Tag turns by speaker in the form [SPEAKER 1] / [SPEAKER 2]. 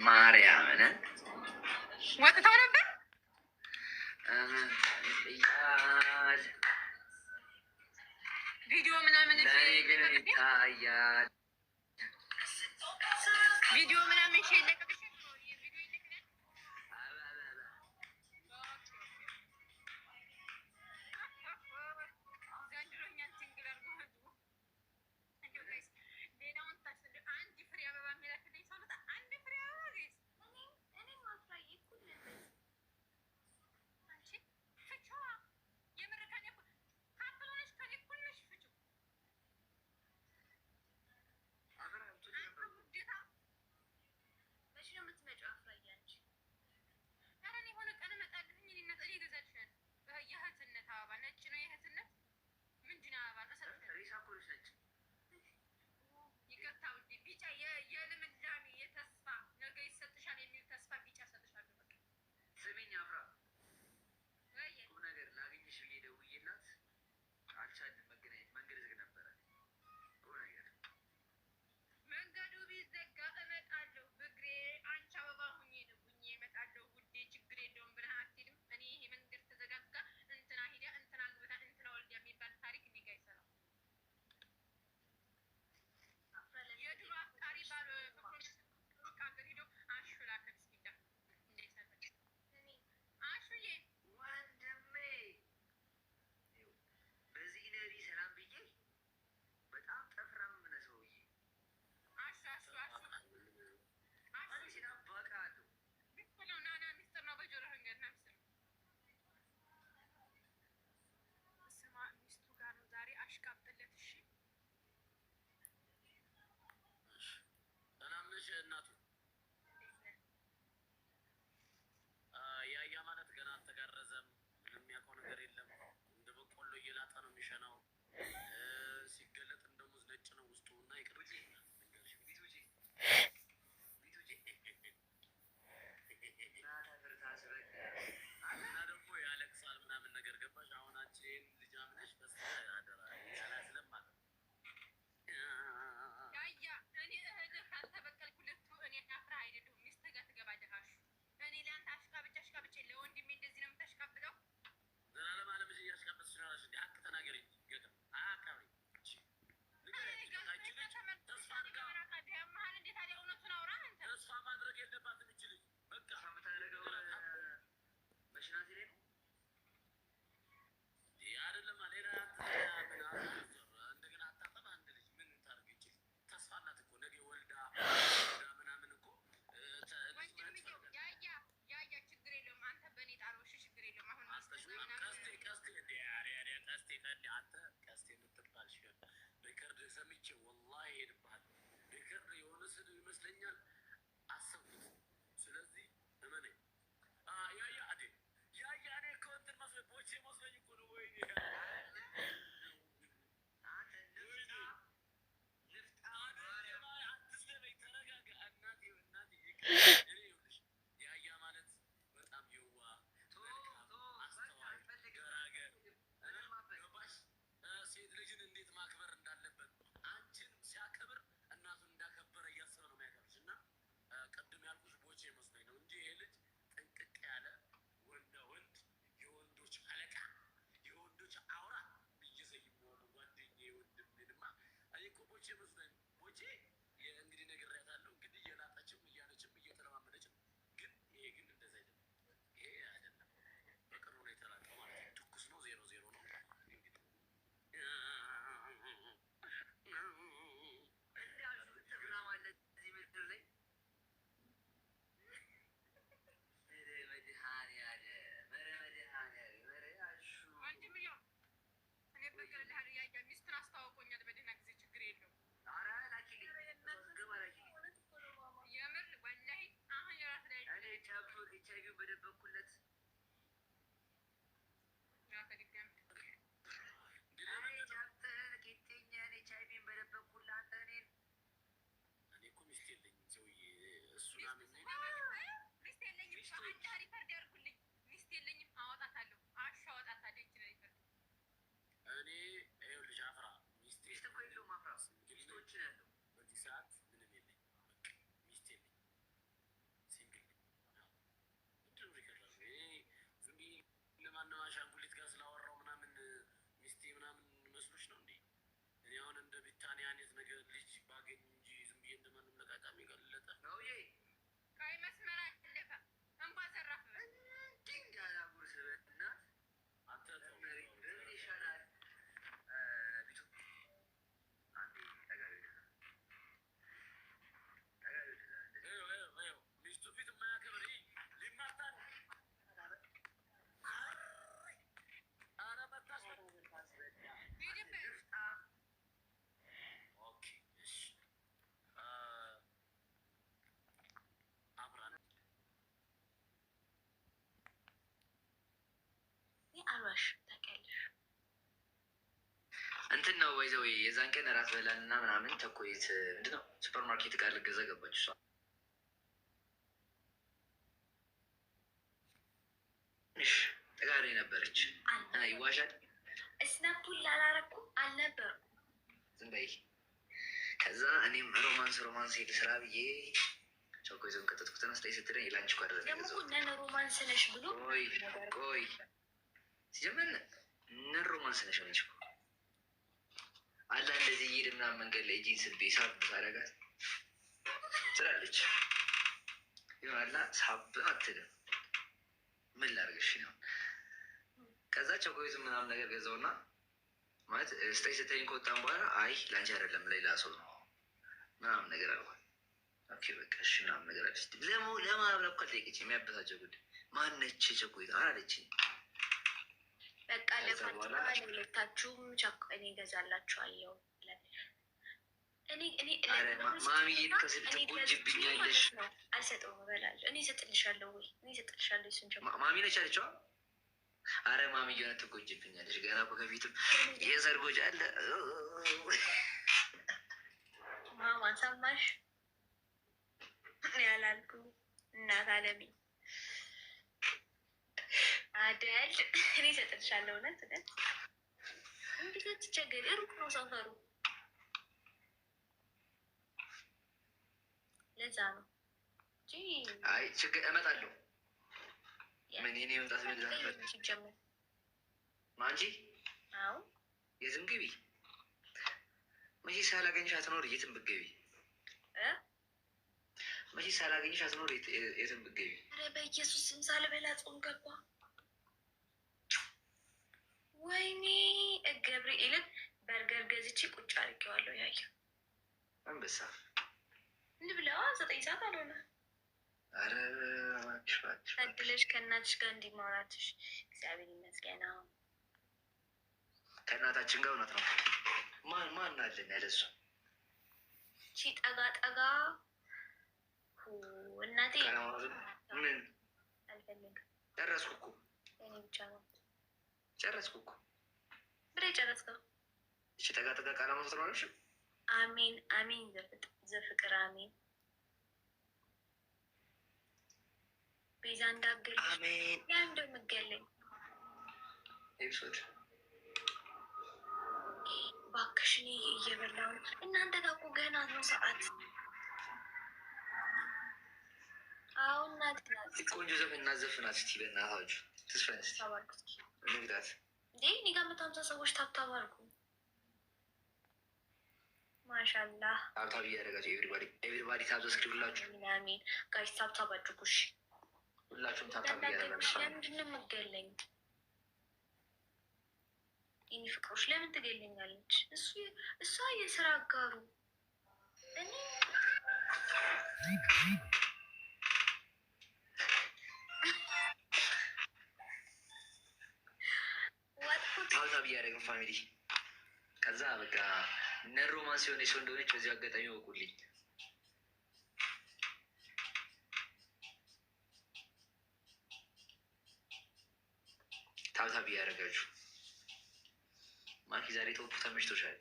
[SPEAKER 1] ማርያምን
[SPEAKER 2] ወጥተው ነበር ቪዲዮ ምናምን
[SPEAKER 1] ግን ይታያል።
[SPEAKER 2] ቪዲዮ ምናምን
[SPEAKER 1] እንትን ነው ወይዘው የዛን ቀን ራት በላን እና ምናምን ተኮይት ምንድን ነው ሱፐር ማርኬት ጋር ልገዛ ገባች። እሷ ትንሽ ጠጋሪ ነበረች። ይዋሻል።
[SPEAKER 2] እስናፑል ላላረኩ አልነበሩ
[SPEAKER 1] ዝም በይ። ከዛ እኔም ሮማንስ ሄድ ስራ ብዬ ቸኮይዞን ከተትኩትን ስታይ ስትለኝ ላንቺ ኳ
[SPEAKER 2] ነን ሮማንስ ነሽ ብሎ
[SPEAKER 1] ቆይ ሲጀመር ነን ሮማንስ ነሽ ነች አላ እንደዚህ እየሄድ ምናምን መንገድ ላይ እጅን ስቤ ሳብ ታደርጋት ትላለች። ይሆናላ ሳብ አትልም። ምን ላድርግሽ ነው። ከዛ ቸኮይቱ ምናምን ነገር ገዛውና ማለት ስታይ ስተኝ ከወጣም በኋላ አይ ላንቺ አይደለም ሌላ ሰው ነው ምናምን ነገር አልኳት። ኦኬ በቃ እሺ ምናምን ነገር አለች። ለማብረብ ካልጠየቀች የሚያበሳጨው ጉዳይ ማነች ቸኮይቱ አላለችኝ።
[SPEAKER 2] በቃ ለሁለታችሁም እኔ እገዛላችኋለሁ።
[SPEAKER 1] ማሚ ትጎጂብኛለሽ።
[SPEAKER 2] አልሰጠውም እበላለሁ። እኔ እሰጥልሻለሁ ወይ እኔ እሰጥልሻለሁ። እሱን
[SPEAKER 1] ማሚ ነች አለችዋ። አረ ማሚ የሆነ ትጎጂብኛለሽ። ገና እኮ ከፊትም የሰርጎጅ አለ።
[SPEAKER 2] ማማ ሰማሽ? ያላልኩ እናት አለሚ አደል እኔ እሰጥልሻለሁ። እውነት እንዴት ትቸገሪ? ሩቅ ነው ሰፈሩ። ለዛ ነው
[SPEAKER 1] አይ ችግር እመጣለሁ። ምን የኔ መምጣት ምን
[SPEAKER 2] ሲጀምር
[SPEAKER 1] ማንጂ
[SPEAKER 2] አዎ
[SPEAKER 1] የትም ግቢ መቼ ሳላገኝሽ አትኖር። የትም ብትገቢ መቼ ሳላገኝሽ አትኖር። የትም ብትገቢ።
[SPEAKER 2] ኧረ በኢየሱስ ስም ሳልበላ ጾም ገባ። ወይኔ ገብርኤልን በርገር ገዝቼ ቁጭ አድርጌዋለሁ። ያየው
[SPEAKER 1] አንበሳ
[SPEAKER 2] ልብላዋ 9 ሰዓት አልሆነ።
[SPEAKER 1] አረ
[SPEAKER 2] ታድለሽ ከእናትሽ ጋር እንዲማውራትሽ እግዚአብሔር ይመስገን። አሁን
[SPEAKER 1] ከእናታችን ጋር እውነት ነው። ማን አለን ያለ እሷ
[SPEAKER 2] ቺ ጠጋ ጠጋ እናቴ
[SPEAKER 1] ምን
[SPEAKER 2] አልፈልግም።
[SPEAKER 1] ጨረስኩ እኮ
[SPEAKER 2] እኔ ብቻ ነው
[SPEAKER 1] ጨረስኩ እኮ
[SPEAKER 2] ብሬ ጨረስከው።
[SPEAKER 1] እሺ ጠጋ ጠጋ ቃላ ማስተማረሽ
[SPEAKER 2] አሜን አሜን ዘፍቅር አሜን ቤዛ እንዳገል
[SPEAKER 1] አሜን
[SPEAKER 2] ያ እንደምገለኝ
[SPEAKER 1] ኤፒሶድ
[SPEAKER 2] እባክሽን እየበላሁ እናንተ ጋር እኮ ገና ነው ሰዓት። አሁን ናት
[SPEAKER 1] ቆንጆ ዘፈን እናዘፍናት እስቲ በእናታችሁ ትስፈን እስቲ ንግዳት
[SPEAKER 2] እንዴ እኔ ጋር 150 ሰዎች ታብታብ አልኩ። ማሻአላህ
[SPEAKER 1] ታብታብ እያደረጋችሁ ኤቭሪባዲ ታብሰስክሪብ ሁላችሁ
[SPEAKER 2] አሜን ጋይስ ታብታብ አድርጉሽ።
[SPEAKER 1] ሁላችሁም ታብታብ እያደረጋችሁ
[SPEAKER 2] ለምንድን ነው የምትገለኝ? የኔ ፍቅሮች ለምን ትገለኛለች? እሷ የስራ አጋሩ እኔ
[SPEAKER 1] ታብታብ እያደረግን ፋሚሊ ከዛ በቃ ነን ሮማንስ የሆነ ሰው እንደሆነች በዚህ አጋጣሚ ወቁልኝ። ታብታብ እያደረጋችሁ ማኪ ዛሬ ቶፑ ተመችቶሻል?